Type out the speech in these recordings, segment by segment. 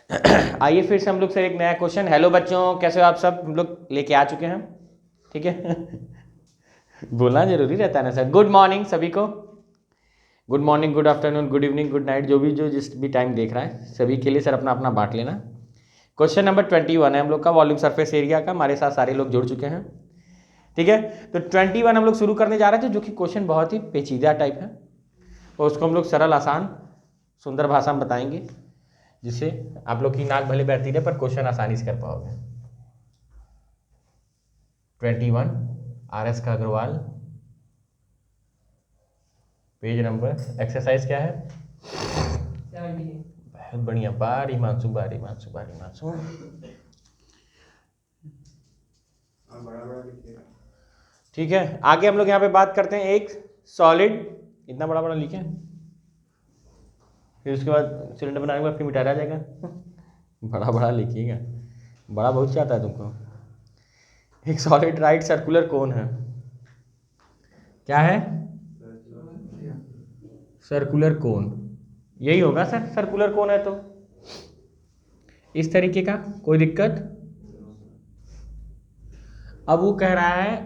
आइए फिर से हम लोग सर एक नया क्वेश्चन। हेलो बच्चों, कैसे हो आप सब? हम लोग लेके आ चुके हैं, ठीक है। बोलना जरूरी रहता है ना सर। गुड मॉर्निंग सभी को। Good morning, good afternoon, good evening, good night, जो जिस भी टाइम देख रहा है सभी के लिए सर अपना अपना बांट लेना। क्वेश्चन नंबर 21 है हम लोग का, वॉल्यूम सरफेस एरिया का। हमारे साथ सारे लोग जुड़ चुके हैं, ठीक है। तो 21 हम लोग शुरू करने जा रहे थे, जो कि क्वेश्चन बहुत ही पेचीदा टाइप है, और उसको हम लोग सरल, आसान, सुंदर भाषा में बताएंगे, जिससे आप लोग की नाक भले बैठती रहे पर क्वेश्चन आसानी से कर पाओगे। 21 RS का अग्रवाल, पेज नंबर, एक्सरसाइज क्या है? बहुत बढ़िया, बारी मानसू, बारी मानसू, बारी मानसू। ठीक है, आगे हम लोग यहाँ पे बात करते हैं एक सॉलिड, इतना बड़ा बड़ा लिखे, फिर उसके बाद सिलेंडर बनाने के बाद फिर मिटाया जाएगा। बड़ा बड़ा लिखिएगा, बड़ा बहुत चाहता है तुमको। एक सॉलिड राइट सर्कुलर कोन है, क्या है? सर्कुलर कोन, यही होगा सर, सर्कुलर कोन है तो इस तरीके का, कोई दिक्कत? अब वो कह रहा है,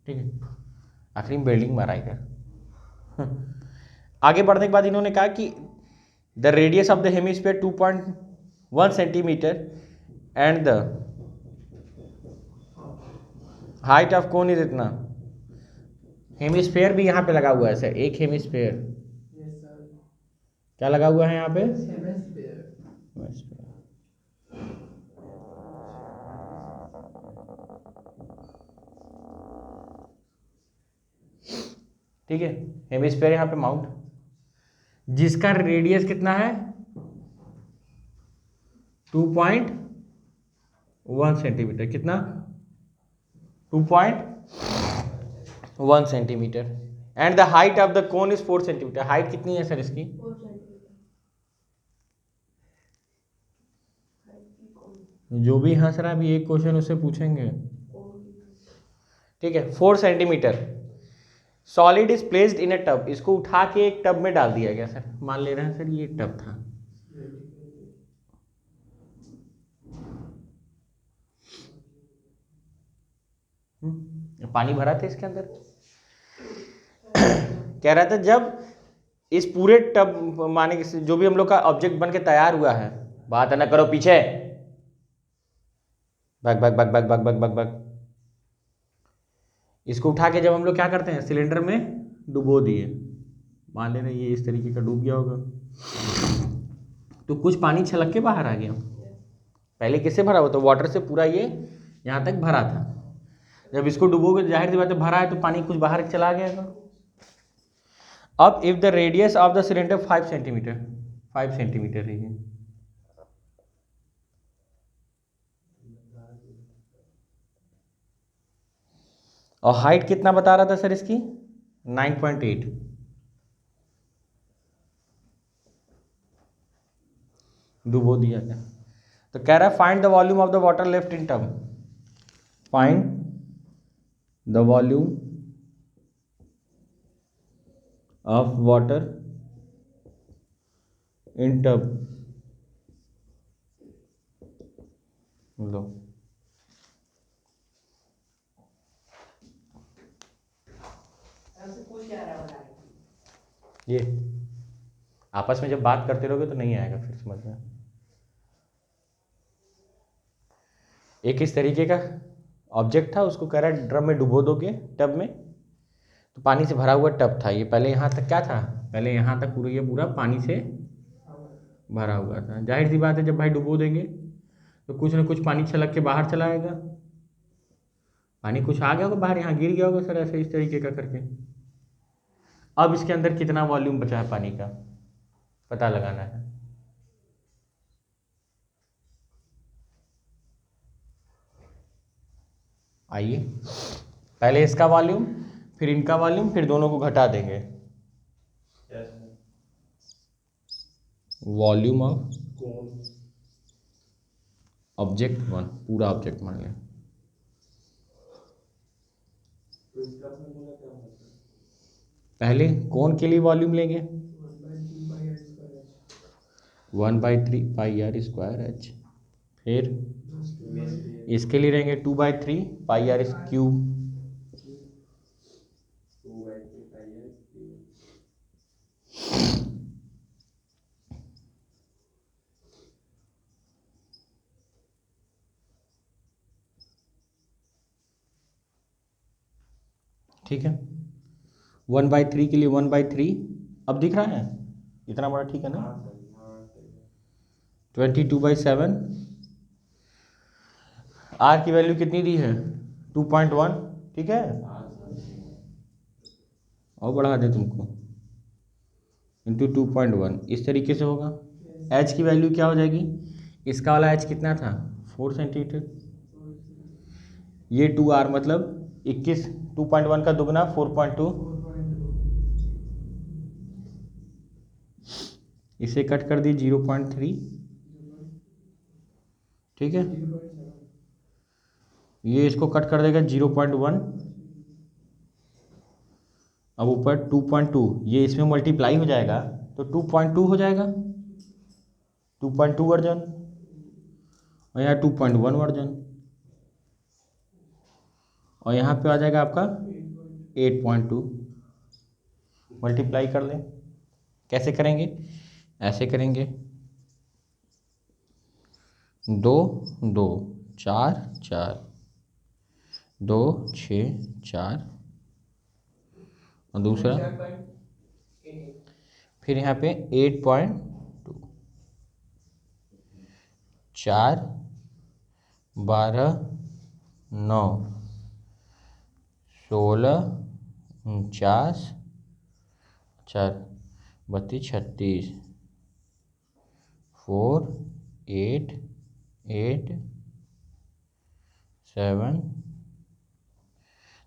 ठीक है, आखिरी में बिल्डिंग मारा इधर। आगे बढ़ने के बाद इन्होंने कहा कि the radius of the hemisphere 2.1 centimetre and the height of cone is इतना। हेमिस्फीयर भी यहाँ पे लगा हुआ है सर, एक हेमिस्फीयर, क्या लगा हुआ है यहाँ पे? हेमिस्फीयर। ठीक है, हेमिस्फीयर यहाँ पे माउंट, जिसका रेडियस कितना है? 2.1 सेंटीमीटर। कितना? 2.1 centimetre. And the height of the cone is 4 centimetre. Height कितनी है सर इसकी? 4 सेंटीमीटर। जो भी हंस रहा है अभी एक क्वेश्चन उससे पूछेंगे, ठीक है। 4 centimetre. Solid is placed in a tub, इसको उठा के एक टब में डाल दिया गया सर, मान ले रहे हैं सर ये टब था, पानी भरा था इसके अंदर। कह रहा था जब इस पूरे टब, माने कि जो भी हम लोग का ऑब्जेक्ट बन के तैयार हुआ है, बात है ना करो पीछे, भग भग भग भग भग भग भग भग, इसको उठा के जब हम लोग क्या करते हैं, सिलेंडर में डुबो दिए, मान ले रहे ये इस तरीके का डूब गया होगा, तो कुछ पानी छलक के बाहर आ गया। पहले किससे भरा हुआ था? वाटर से पूरा ये यहाँ तक भरा था। जब इसको डुबोगे जाहिर सी बात है भरा है तो पानी कुछ बाहर चला गया। अब if the radius of the cylinder 5 centimetre, 5 centimetre है ये, और हाइट कितना बता रहा था सर इसकी? 9.8। डुबो दिया गया। तो कह रहा है find the volume of the water left in tub, find the volume of water in tub. लो, ये आपस में जब बात करते रहोगे तो नहीं आएगा फिर समझ में। एक इस तरीके का ऑब्जेक्ट था, उसको कह रहा है ड्रम में डुबो दोगे, टब में, तो पानी से भरा हुआ टब था ये, पहले यहाँ तक क्या था? पहले यहाँ तक पूरा ये पूरा पानी से भरा हुआ था। जाहिर सी बात है जब भाई डुबो देंगे तो कुछ ना कुछ पानी छलक के बाहर चला आएगा, पानी कुछ आ गया होगा बाहर, यहाँ गिर गया होगा सर, ऐसे इस तरीके का करके। अब इसके अंदर कितना वॉल्यूम बचा है पानी का, पता लगाना है। आइए, पहले इसका वॉल्यूम, फिर इनका वॉल्यूम, फिर दोनों को घटा देंगे। वॉल्यूम ऑफ ऑब्जेक्ट 1, पूरा ऑब्जेक्ट मान लें। पहले कौन के लिए वॉल्यूम लेंगे? 1/3 πr² फिर इसके लिए रहेंगे 2/3 πr³ ठीक है। 1/3 के लिए 1/3 अब दिख रहा है इतना बड़ा, ठीक है ना। 22/7 आर की वैल्यू कितनी दी है 2.1, ठीक है। और बढ़ा दे तुमको इंटू 2.1 इस तरीके से होगा। एच की वैल्यू क्या हो जाएगी, इसका वाला एच कितना था 4 सेंटीमीटर, ये 2r मतलब 21, 2.1 का दुगना 4.2, इसे कट कर दी 0.3, ठीक है। ये इसको कट कर देगा 0.1, अब ऊपर 2.2, ये इसमें मल्टीप्लाई हो जाएगा तो 2.2 हो जाएगा, 2.2 वर्जन, और यहाँ 2.1 वर्जन, और यहाँ पे आ जाएगा आपका 8.2। मल्टीप्लाई कर लें, कैसे करेंगे, ऐसे करेंगे 2 2 4 4 2 6 4 और दूसरा फिर यहाँ पे 8.2, 4 12 9 16 49 4 32 36 4 8 8 7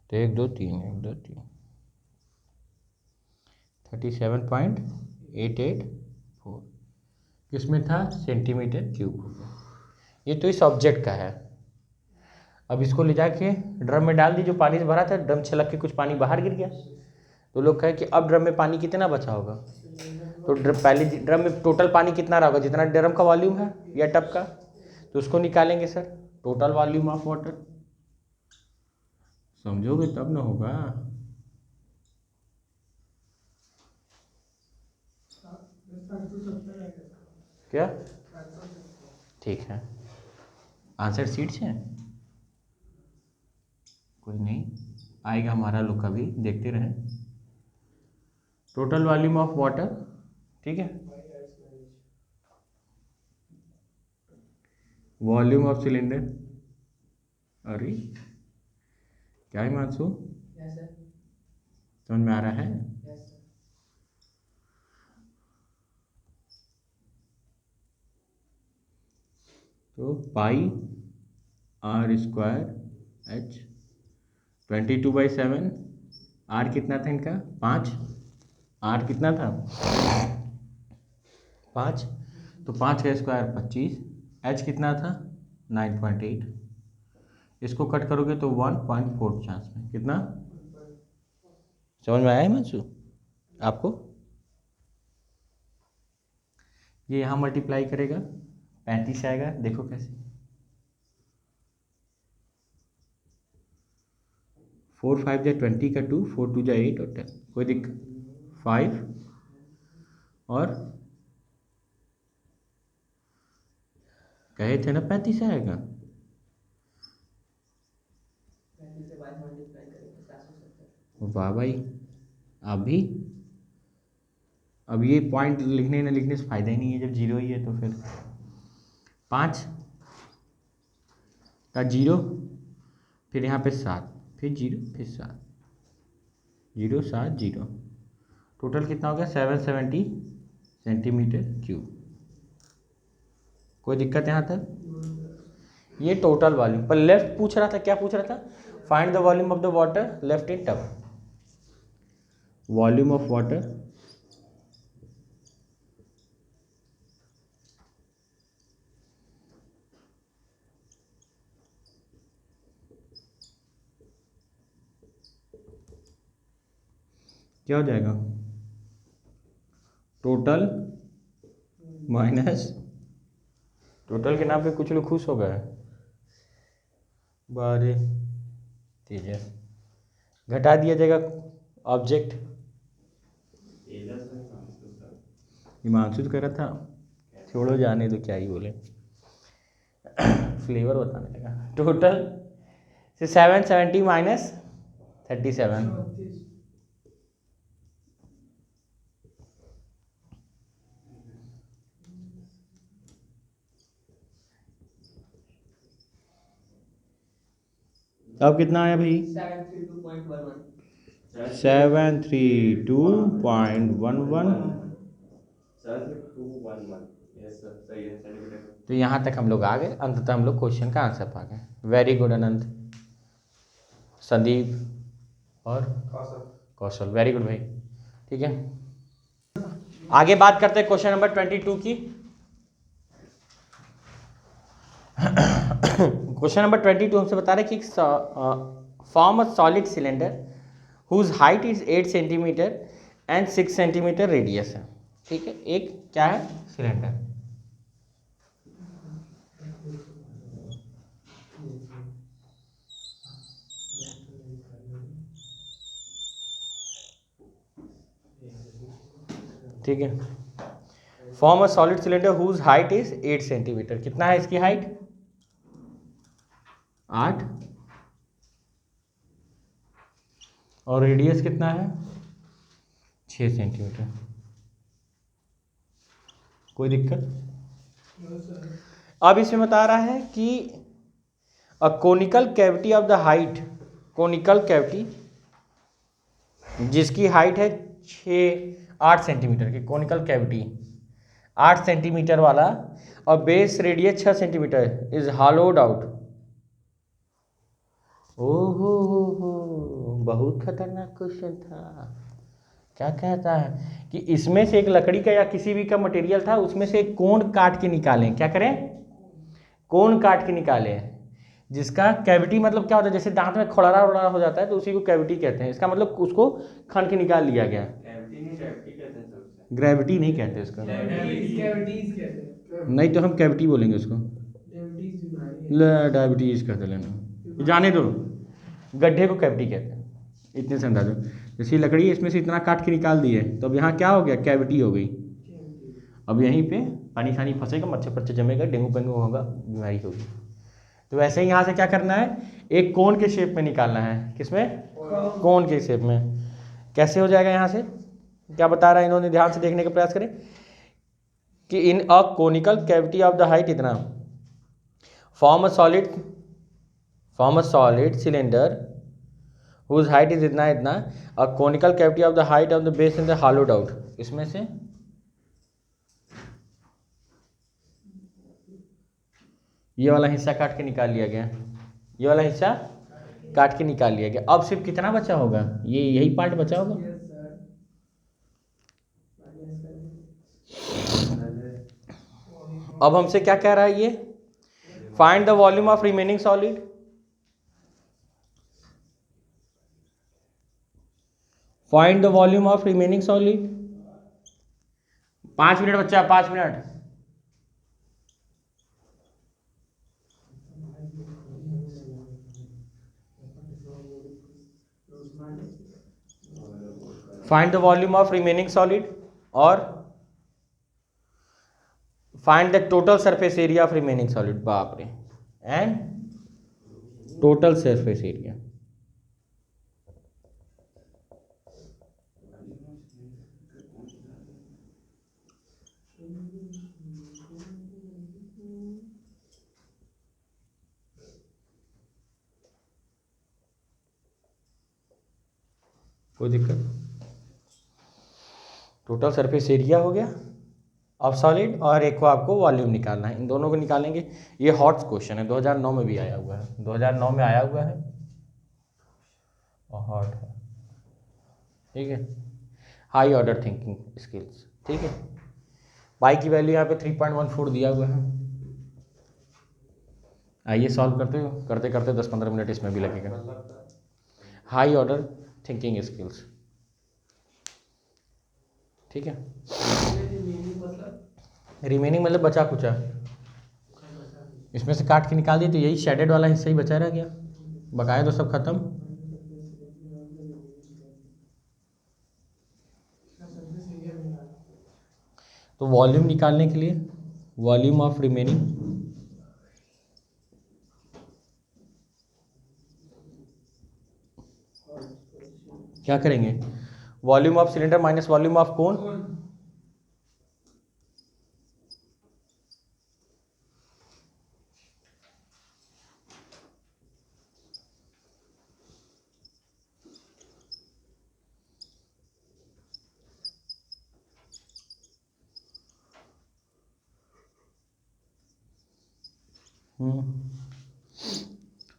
तो 1 2 3 1 2 3 37.884 किसमें था सेंटीमीटर क्यूब। ये तो इस ऑब्जेक्ट का है। अब इसको ले जाके ड्रम में डाल दी, जो पानी से भरा था, ड्रम छलक के कुछ पानी बाहर गिर गया, तो लोग कहे कि अब ड्रम में पानी कितना बचा होगा, तो पहले ड्रम में टोटल पानी कितना रहा होगा, जितना ड्रम का वॉल्यूम है या टब का, तो उसको निकालेंगे sir, total volume of water. समझोगे तब ना होगा। क्या ठीक है, आंसर सीट से कोई नहीं आएगा हमारा लोग का भी, देखते रहें। टोटल वॉल्यूम ऑफ वाटर, ठीक है, वॉल्यूम ऑफ सिलेंडर। अरे क्या है मानसू, समझ में आ रहा है। तो πr²h 22/7, आर कितना था इनका 5, आर कितना था 5, तो 5 का स्क्वायर 25, एच कितना था 9.8, इसको कट करोगे तो 1.4 चांस में कितना, समझ में आया है मंसू आपको। ये यहाँ मल्टीप्लाई करेगा 35 आएगा, देखो कैसे 4 5 जा 20 का 2, 4 2 जा 8 और 10, कोई दिक्कत 5 और कहे थे ना 35 आएगा, वाह भाई। अभी अब ये पॉइंट लिखने न लिखने से फायदा ही नहीं है, जब जीरो ही है तो फिर 5 का 0, फिर यहाँ पे 7, फिर 0, फिर 7, 0 7 0, टोटल कितना हो गया 770 सेंटीमीटर क्यूब। कोई दिक्कत यहाँ तक। ये टोटल वॉल्यूम पर लेफ्ट पूछ रहा था, क्या पूछ रहा था, find the volume of the water left in tub. Volume of water क्या हो जाएगा, टोटल माइनस टोटल के नाम पे कुछ लोग खुश हो गए। 12 तेजस घटा दिया जाएगा ऑब्जेक्ट। हिमांशु तो कह रहा था छोड़ो जाने तो क्या ही बोले। फ्लेवर बताने लगा। टोटल से 770 माइनस 37। अब कितना आया भाई? 732.11। तो यहाँ तक हम लोग आ गए। अंततः हम लोग क्वेश्चन का आंसर पा गए। वेरी गुड अनंत, संदीप और कौशल, वेरी गुड भाई। ठीक है, आगे बात करते हैं क्वेश्चन नंबर 22 की। क्वेश्चन नंबर 22 हमसे बता रहे कि form a solid cylinder whose height is 8 centimetre and 6 centimetre radius है। ठीक है, एक क्या है? सिलेंडर। ठीक है, form a solid cylinder whose height is 8 centimetre. कितना है इसकी हाइट? 8। और रेडियस कितना है? 6 सेंटीमीटर। कोई दिक्कत? अब इसमें बता रहा है कि अ conical cavity of the height, conical cavity जिसकी हाइट है 8 सेंटीमीटर की, कोनिकल कैविटी 8 सेंटीमीटर वाला और base radius 6 centimetre is hollowed out. ओहो हो, बहुत खतरनाक क्वेश्चन था। क्या कहता है कि इसमें से एक लकड़ी का या किसी भी का मटेरियल था, उसमें से एक कोण काट के निकालें। क्या करें? कोण काट के निकालें, जिसका कैविटी मतलब क्या होता है? जैसे दांत में खोड़रा उड़ारा हो जाता है तो उसी को कैविटी कहते हैं। इसका मतलब उसको खन के निकाल लिया गया। ग्रेविटी नहीं कहते उसको, नहीं तो हम कैविटी बोलेंगे उसको। डायबिटीज कहते लेना, जाने दो। गड्ढे को कैविटी कहते हैं, इतने से अंदाजा। जैसे लकड़ी है, इसमें से इतना काट के निकाल दिए तो अब यहाँ क्या हो गया? कैविटी हो गई। अब यहीं पे पानी शानी फंसेगा, मच्छर पच्चर जमेगा, डेंगू पेंगू होगा, बीमारी होगी। तो वैसे ही यहाँ से क्या करना है? एक कोन के शेप में निकालना है। किसमें? कोन के शेप में। कैसे हो जाएगा? यहाँ से क्या बता रहा है, इन्होंने ध्यान से देखने का प्रयास करें कि in a conical cavity of the height इतना, form a solid cylinder whose height is इतना इतना, a conical cavity of the height of the base in the hollowed out. इसमें से ये वाला हिस्सा काट के निकाल लिया गया, ये वाला हिस्सा काट के निकाल लिया गया। अब सिर्फ कितना बचा होगा? ये यही पार्ट बचा होगा। अब हमसे क्या कह रहा है ये? Find the volume of remaining solid. Find the volume of remaining solid. 5 minute बच्चा, 5 minute. Find the volume of remaining solid और find the total surface area of remaining solid. बाप रे, एंड टोटल सरफेस एरिया। कोई दिक्कत? Total surface area हो गया of solid, और एक को आपको वॉल्यूम निकालना है। इन दोनों को निकालेंगे। ये हॉट क्वेश्चन है, 2009 में भी आया हुआ है, 2009 में आया हुआ है और हॉट है। ठीक है, हाई ऑर्डर थिंकिंग स्किल्स। ठीक है, पाई की वैल्यू यहाँ पे 3.14 दिया हुआ है। आइए सॉल्व करते हो, करते करते 10-15 मिनट इसमें भी लगेगा। High order thinking skills. ठीक है, रिमेनिंग मतलब बचा कुचा, इसमें से काट के निकाल दिए तो यही शेडेड वाला हिस्सा ही बचा रह गया, बकाया तो सब खत्म। तो वॉल्यूम निकालने के लिए वॉल्यूम ऑफ रिमेनिंग क्या करेंगे, volume of cylinder minus volume of cone.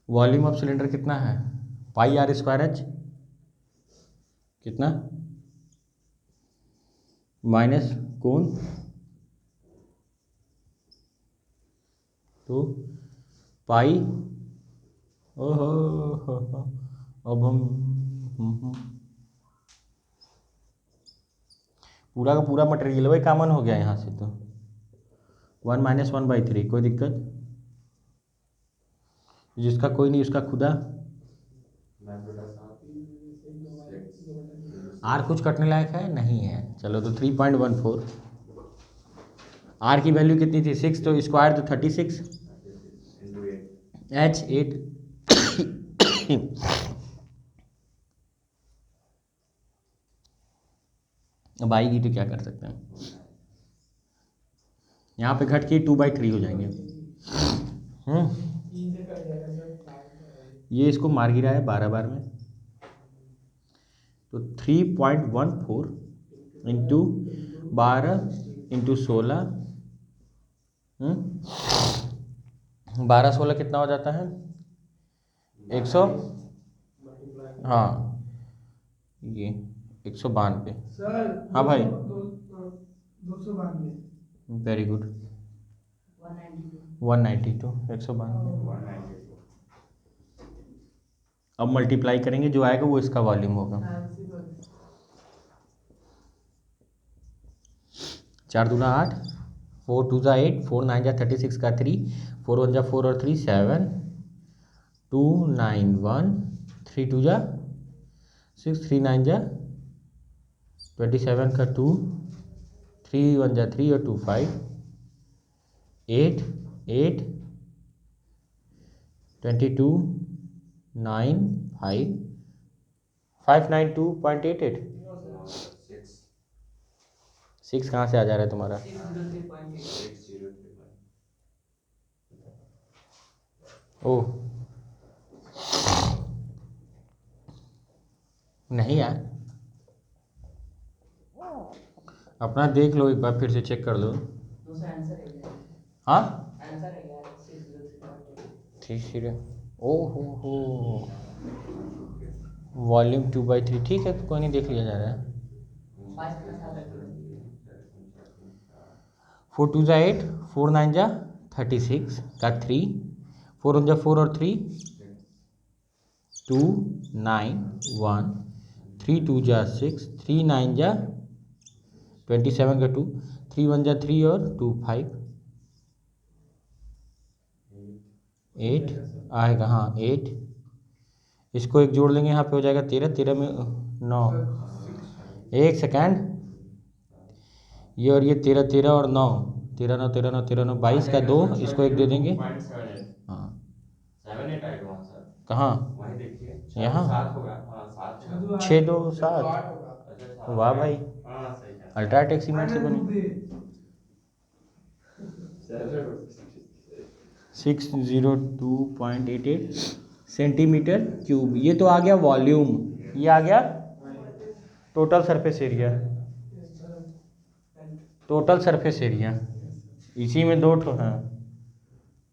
Volume of cylinder कितना है, पाई आर स्क्वायर एच, कितना माइनस कोन तो पाई। ओहो हो, अब हम पूरा का पूरा मटेरियल वही कॉमन हो गया यहाँ से, तो 1 - 1/3, कोई दिक्कत, जिसका कोई नहीं उसका खुदा। आर कुछ कटने लायक है नहीं है, चलो तो 3.14। आर की वैल्यू कितनी थी 6, तो स्क्वायर तो 36, एच 8। अब आएगी तो क्या कर सकते हैं, यहाँ पे घट के 2/3 हो जाएंगे। ये इसको मार गिरा है 12 बार में, तो 3.14 इंटू 12 इंटू 16, 12 16 कितना हो जाता है 100, हाँ ये 192। हाँ भाई 292, वेरी गुड, 192, 192। अब मल्टीप्लाई करेंगे, जो आएगा वो इसका वॉल्यूम होगा। 4 दूना 8, 4 2 जा 8, 4 9 जा 36 का 3, 4 1 जा 4 और 3 7, 2 9 1, 3 2 जा 6, 3 9 जा 27 का 2, 3 1 जा 3 और 2 5, 8 8 22 9 5 592.88। 6 कहाँ से आ जा रहा है तुम्हारा, ओह नहीं यार, अपना देख लो एक बार, फिर से चेक कर लो। हाँ 30, ओहो वॉल्यूम 2/3, ठीक है कोई नहीं, देख लिया जा रहा है। 4 2 जा 8, 4 9 जा 36 का 3, 4 1 जा 4 और 3, 2 9 1, 3 2 जा 6, 3 9 जा 27 का 2, 3 1 जा 3 और 2 5, 8 आएगा, हाँ 8, इसको एक जोड़ लेंगे, यहाँ पे हो जाएगा 13, 13 में 9, एक सेकेंड, ये और ये 13 13 और 9, 13 9 13 9 13 9 22 का 2, इसको एक दे देंगे, हाँ 7 8 कहाँ यहाँ 6 2 7, वाह भाई अल्ट्राटेक सीमेंट से बनी। 602.88 सेंटीमीटर क्यूब, ये तो आ गया वॉल्यूम, ये आ गया total surface area, total surface area, इसी में 2 ठो हैं,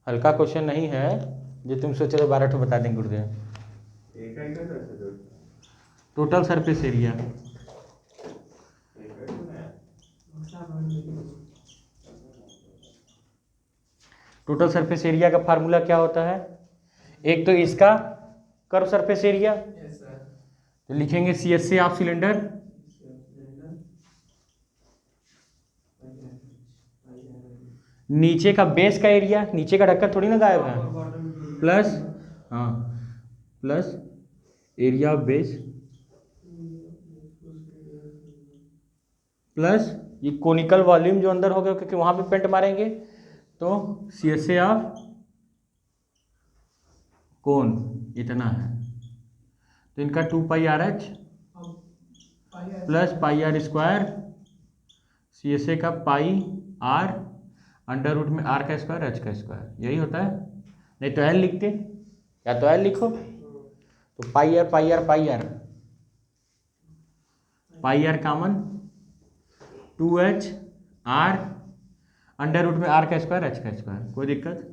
हल्का क्वेश्चन नहीं है जो तुम सोच रहे 12 ठो बता देंगे गुरुदेव। Total surface area, total surface area का फार्मूला क्या होता है, एक तो इसका कर्व सरफेस एरिया, तो लिखेंगे CSA ऑफ सिलेंडर नीचे का बेस का एरिया, नीचे का ढक्कन थोड़ी ना गायब है, प्लस हाँ plus area of base plus ये कोनिकल वॉल्यूम जो अंदर होगा क्योंकि वहां पे पेंट मारेंगे, तो CSA ऑफ कोन इतना है, तो इनका 2πRH प्लस πR², CSA का πR अंडर रूट में R का स्क्वायर H का स्क्वायर, यही होता है। नहीं तो L लिखते, या तो L लिखो, तो πR common 2H R under root में R का स्क्वायर H का स्क्वायर, कोई दिक्कत?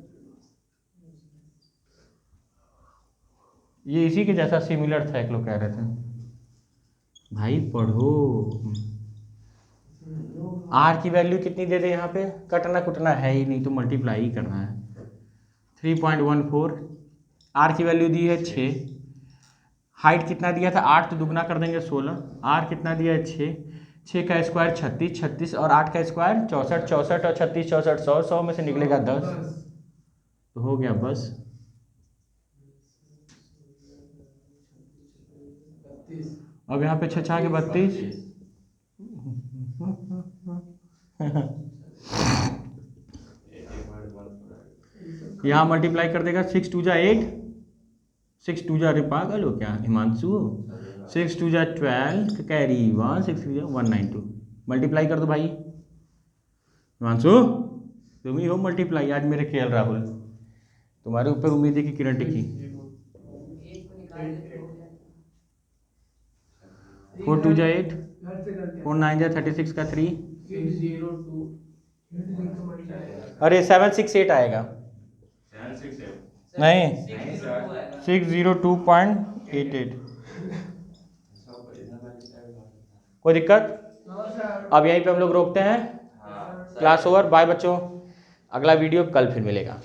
ये इसी के जैसा सिमिलर था, एक लोग कह रहे थे भाई पढ़ो। R की वैल्यू कितनी दे दे यहाँ पे, कटना कुटना है ही नहीं, तो मल्टीप्लाई ही करना है। 3.14, R की वैल्यू दी है 6, हाइट कितना दिया था 8, तो दुगना कर देंगे 16, R कितना दिया है 6 का स्क्वायर 36, 36 और 8 का स्क्वायर 64, 64 और 36 64, 100, 100 में से निकलेगा 10, तो हो गया बस। अब यहाँ पे 6 के 32 यहाँ मल्टीप्लाई कर देगा, 6 2 जा 8, 6 2 जा, अरे पागल हो क्या हिमांशु, 6 2 जा 12 कैरी 1, 6 2 जा 192, मल्टीप्लाई कर दो भाई। हिमांशु तुम ही हो मल्टीप्लाई आज मेरे खेल, राहुल तुम्हारे ऊपर उम्मीद है कि किरण टिकी। 4 2 जा 8, 4 9 जा 36 का 3, अरे 768 आएगा, नहीं 602.88, कोई दिक्कत? अब यहीं पे हम लोग रोकते हैं, क्लास ओवर, बाय बच्चों, अगला वीडियो कल फिर मिलेगा।